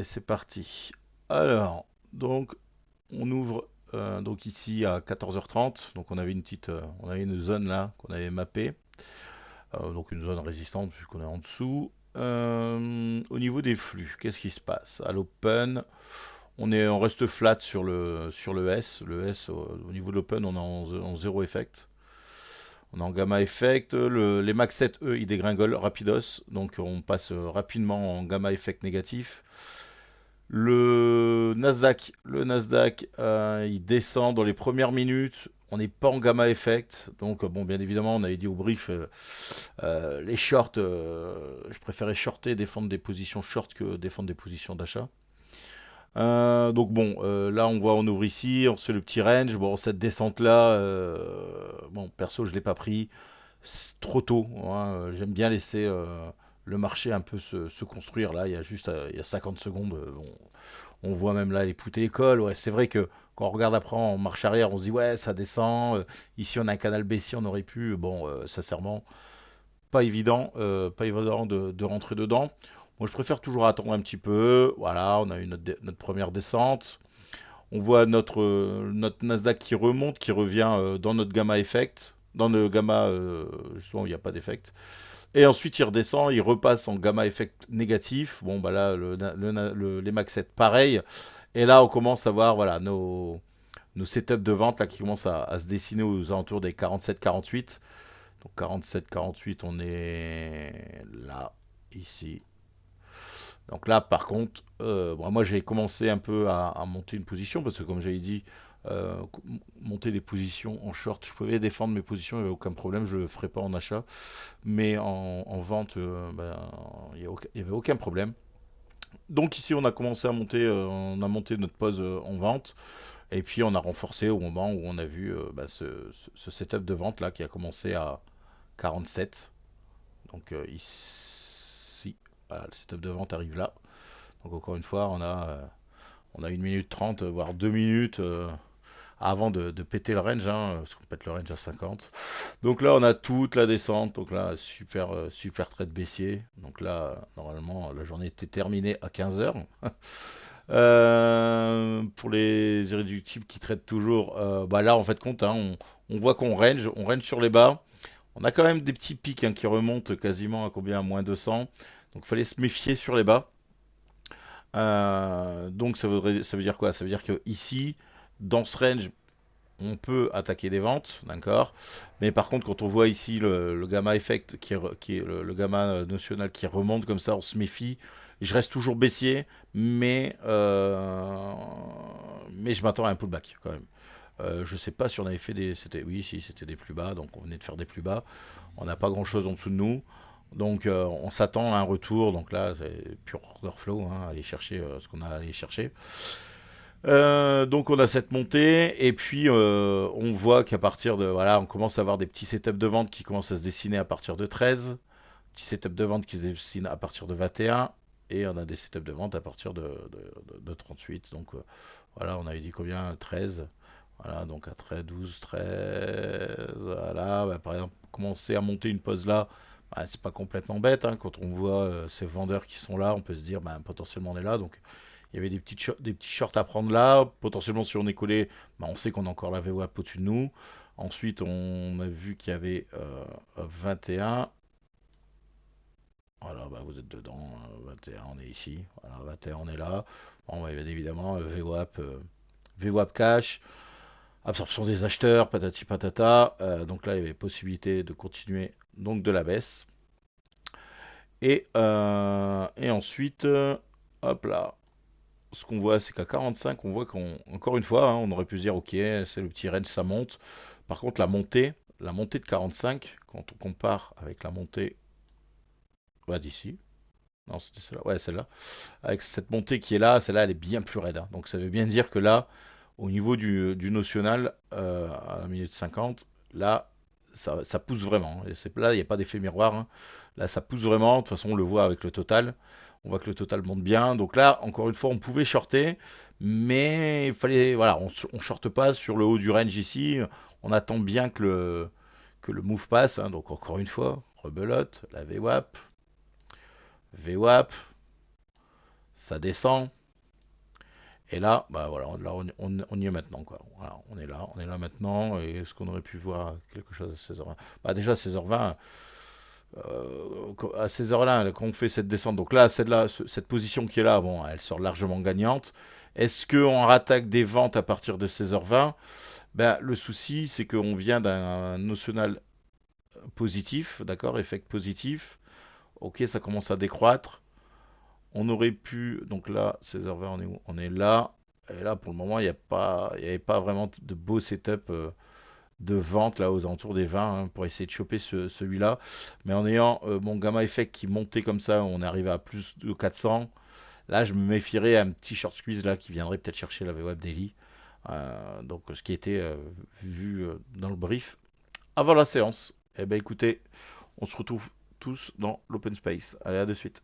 Allez, c'est parti. Alors, donc, on ouvre donc ici à 14h30. Donc, on avait une petite, on avait une zone là qu'on avait mappée. Donc, une zone résistante puisqu'on est en dessous. Au niveau des flux, qu'est-ce qui se passe? À l'open, on reste flat sur le S. Le S, au niveau de l'open, on est en zéro effect. On est en gamma effect. Les max 7, eux, ils dégringolent rapidos. Donc, on passe rapidement en gamma effect négatif. Le Nasdaq, il descend dans les premières minutes. On n'est pas en gamma effect. Donc, bon, bien évidemment, on avait dit au brief, les shorts, je préférais shorter, défendre des positions short que défendre des positions d'achat. Donc bon, là on voit, on ouvre ici, on se fait le petit range. Bon, cette descente là, bon, perso, je l'ai pas pris. C'est trop tôt, hein. J'aime bien laisser le marché un peu se construire. Là, il y a juste il y a 50 secondes. Bon, on voit même là les poutres et l'école. Ouais, c'est vrai que quand on regarde après en marche arrière, on se dit ouais, ça descend. Ici, on a un canal baissier, on aurait pu. Bon, sincèrement, pas évident de rentrer dedans. Moi, je préfère toujours attendre un petit peu. Voilà, on a eu notre première descente. On voit notre Nasdaq qui remonte, qui revient dans notre gamma effect. Dans le gamma, justement, il n'y a pas d'effect. Et ensuite, il redescend, il repasse en gamma effect négatif. Bon, bah là, les Max 7, pareil. Et là, on commence à voir voilà, nos setups de vente là, qui commencent à se dessiner aux alentours des 47-48. Donc 47-48, on est là, ici. Donc là, par contre, bon, moi j'ai commencé un peu à monter une position parce que comme j'avais dit, euh, monter des positions en short, je pouvais défendre mes positions, il n'y avait aucun problème, je ne le ferai pas en achat. Mais en vente, ben, il n'y avait aucun problème. Donc ici, on a commencé à monter, on a monté notre pause en vente. Et puis on a renforcé au moment où on a vu bah, ce setup de vente là qui a commencé à 47. Donc ici, voilà, le setup de vente arrive là. Donc encore une fois, on a 1 minute 30, voire 2 minutes avant de péter le range, hein, parce qu'on pète le range à 50. Donc là, on a toute la descente. Donc là, super trade baissier. Donc là, normalement, la journée était terminée à 15h. Pour les irréductibles qui traitent toujours, bah là, en fait, compte, hein, on voit on range sur les bas. On a quand même des petits pics hein, qui remontent quasiment à combien? À moins 200. Donc, il fallait se méfier sur les bas. Donc, ça veut dire quoi? Ça veut dire que ici, dans ce range, on peut attaquer des ventes, d'accord. Mais par contre, quand on voit ici le gamma effect, qui est le gamma notionnal qui remonte comme ça, on se méfie. Je reste toujours baissier, mais je m'attends à un pullback quand même. Je sais pas si on avait fait des. Oui, si, c'était des plus bas, donc on venait de faire des plus bas. On n'a pas grand chose en dessous de nous. Donc on s'attend à un retour. Donc là, c'est pure order flow, hein, aller chercher ce qu'on a à aller chercher. Donc on a cette montée et puis on voit qu'à partir de voilà, on commence à avoir des petits setups de vente qui commencent à se dessiner à partir de 13, petits setups de vente qui se dessinent à partir de 21 et on a des setups de vente à partir de 38. Donc voilà, on avait dit combien? 13. Voilà, donc à 13, 12, 13. Voilà, bah, par exemple, commencer à monter une pause là, bah, c'est pas complètement bête, hein. Quand on voit ces vendeurs qui sont là, on peut se dire bah, potentiellement on est là. Donc il y avait des petits shorts à prendre là. Potentiellement, si on est collé, bah, on sait qu'on a encore la VWAP au-dessus de nous. Ensuite, on a vu qu'il y avait 21. Voilà, bah, vous êtes dedans. 21, on est ici. Voilà, 21, on est là. Bon, bah, bien évidemment, VWAP cash, absorption des acheteurs, patati patata. Donc là, il y avait possibilité de continuer donc de la baisse. Et ensuite, hop là, ce qu'on voit, c'est qu'à 45, on voit encore une fois, hein, on aurait pu se dire, ok, c'est le petit range, ça monte. Par contre, la montée de 45, quand on compare avec la montée bah, d'ici, non, c'était celle-là, ouais, celle-là, avec cette montée qui est là, celle-là, elle est bien plus raide, hein. Donc ça veut bien dire que là, au niveau du notional, à la minute 50, là, ça pousse vraiment. Et là, il n'y a pas d'effet miroir, hein. Là, ça pousse vraiment. De toute façon, on le voit avec le total. On voit que le total monte bien. Donc là, encore une fois, on pouvait shorter, mais il fallait, voilà, on shorte pas sur le haut du range ici. On attend bien que le move passe, hein. Donc encore une fois, rebelote, la VWAP, VWAP, ça descend. Et là, bah voilà, là on y est maintenant quoi. Voilà, on est là maintenant. Et est-ce qu'on aurait pu voir quelque chose à 16h20? Bah déjà 16h20, à ces heures-là, quand on fait cette descente, donc là, cette position qui est là, bon, elle sort largement gagnante. Est-ce qu'on rattaque des ventes à partir de 16h20? Ben, le souci, c'est qu'on vient d'un notional positif, d'accord, effet positif. Ok, ça commence à décroître. On aurait pu, donc là, 16h20, on est où? On est là. Et là, pour le moment, il y avait pas vraiment de beau setup de vente là aux alentours des 20 hein, pour essayer de choper celui-là. Mais en ayant mon gamma effect qui montait comme ça, on arrive à plus de 400. Là, je me méfierais à un petit short squeeze là qui viendrait peut-être chercher la VWAP Daily. Donc, ce qui était vu dans le brief avant la séance. Eh ben écoutez, on se retrouve tous dans l'open space. Allez, à de suite.